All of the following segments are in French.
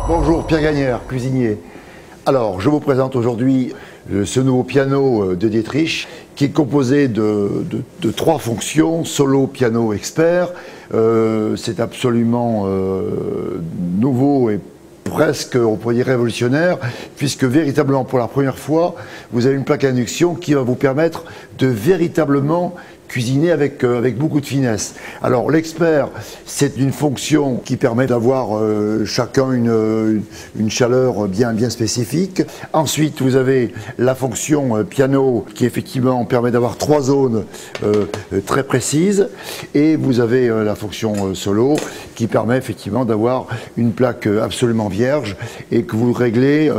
Bonjour, Pierre Gagnère, cuisinier. Alors, je vous présente aujourd'hui ce nouveau piano de Dietrich qui est composé de 3 fonctions, solo, piano, expert. C'est absolument nouveau et presque, on pourrait dire, révolutionnaire, puisque véritablement, pour la première fois, vous avez une plaque à induction qui va vous permettre de véritablement cuisiner avec beaucoup de finesse. Alors l'expert, c'est une fonction qui permet d'avoir chacun une chaleur bien spécifique. Ensuite, vous avez la fonction piano qui effectivement permet d'avoir 3 zones très précises. Et vous avez la fonction solo qui permet effectivement d'avoir une plaque absolument vierge et que vous réglez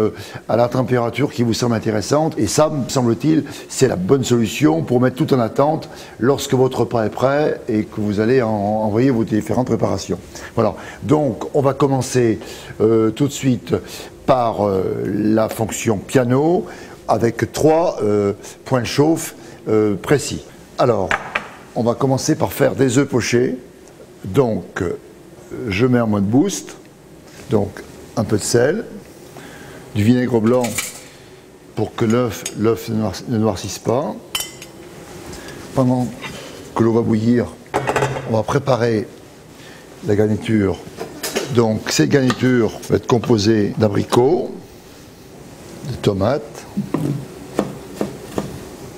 à la température qui vous semble intéressante. Et ça, me semble-t-il, c'est la bonne solution pour mettre tout en attente lorsque votre repas est prêt et que vous allez envoyer vos différentes préparations. Voilà, donc on va commencer tout de suite par la fonction piano avec 3 points de chauffe précis. Alors, on va commencer par faire des œufs pochés. Donc, je mets en mode boost, donc un peu de sel, du vinaigre blanc pour que l'œuf ne noircisse pas. Pendant que l'eau va bouillir, on va préparer la garniture. Donc cette garniture va être composée d'abricots, de tomates.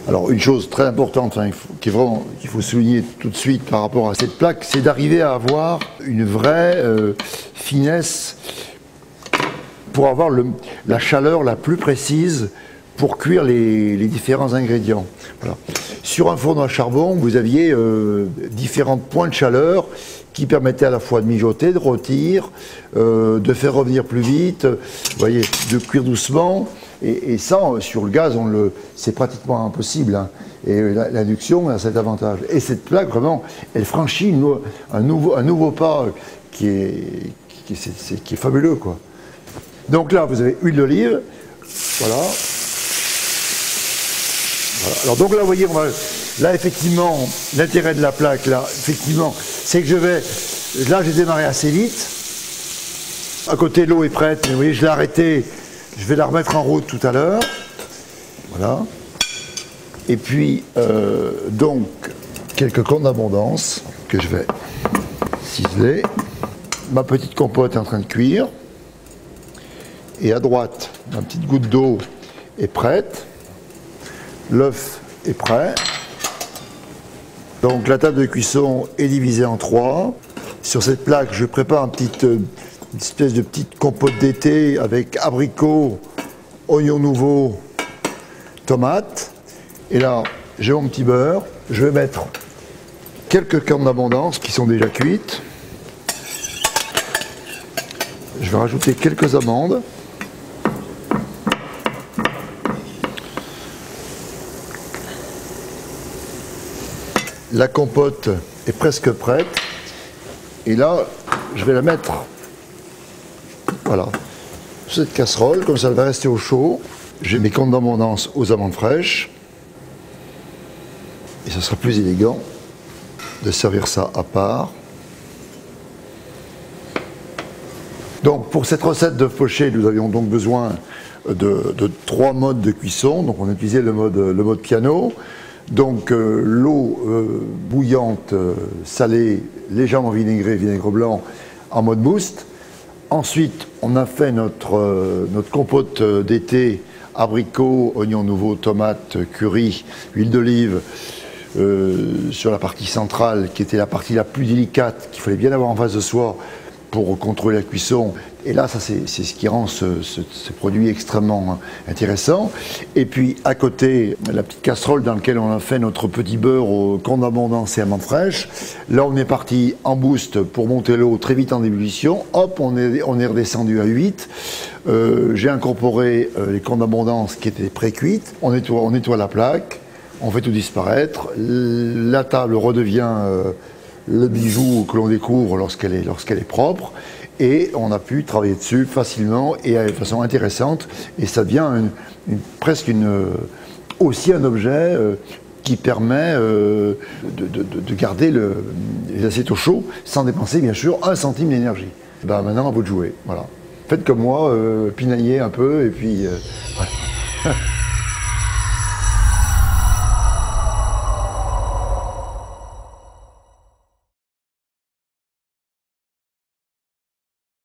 Alors une chose très importante qu'il faut souligner tout de suite par rapport à cette plaque, c'est d'arriver à avoir une vraie finesse pour avoir la chaleur la plus précise pour cuire les différents ingrédients. Voilà. Sur un fourneau à charbon, vous aviez différents points de chaleur qui permettaient à la fois de mijoter, de rôtir, de faire revenir plus vite, vous voyez, de cuire doucement. Et ça, sur le gaz, c'est pratiquement impossible. Hein. Et l'induction a cet avantage. Et cette plaque, vraiment, elle franchit un nouveau pas qui est fabuleux, quoi. Donc là, vous avez huile d'olive, voilà. Voilà. Alors donc là, vous voyez, là effectivement, l'intérêt de la plaque, là, effectivement, c'est que là j'ai démarré assez vite. À côté, l'eau est prête, mais vous voyez, je l'ai arrêtée, je vais la remettre en route tout à l'heure. Voilà. Et puis, donc, quelques cornes d'abondance que je vais ciseler. Ma petite compote est en train de cuire. Et à droite, ma petite goutte d'eau est prête. L'œuf est prêt. Donc la table de cuisson est divisée en 3. Sur cette plaque, je prépare une espèce de petite compote d'été avec abricots, oignons nouveaux, tomates. Et là, j'ai mon petit beurre. Je vais mettre quelques cornes d'abondance qui sont déjà cuites. Je vais rajouter quelques amandes. La compote est presque prête. Et là, je vais la mettre, voilà, sur cette casserole, comme ça elle va rester au chaud. J'ai mes cornes d'abondance aux amandes fraîches. Et ça sera plus élégant de servir ça à part. Donc pour cette recette d'œufs pochés, nous avions donc besoin de 3 modes de cuisson. Donc on a utilisé le mode piano. Donc l'eau bouillante, salée, légèrement vinaigrée, vinaigre blanc, en mode boost. Ensuite, on a fait notre compote d'été, abricots, oignons nouveaux, tomates, curry, huile d'olive, sur la partie centrale, qui était la partie la plus délicate, qu'il fallait bien avoir en face de soi pour contrôler la cuisson. Et là, ça c'est ce qui rend ce produit extrêmement intéressant. Et puis à côté, la petite casserole dans laquelle on a fait notre petit beurre aux cornes d'abondance et amandes fraîches. Là, on est parti en boost pour monter l'eau très vite en ébullition. Hop, on est redescendu à 8. J'ai incorporé les cornes d'abondance qui étaient pré-cuites. On nettoie la plaque, on fait tout disparaître. La table redevient le bijou que l'on découvre lorsqu'elle est propre. Et on a pu travailler dessus facilement et de façon intéressante. Et ça devient presque aussi un objet qui permet de garder les assiettes au chaud sans dépenser bien sûr 1 centime d'énergie. Ben, maintenant à vous de jouer. Voilà. faites comme moi, pinaillez un peu et puis voilà.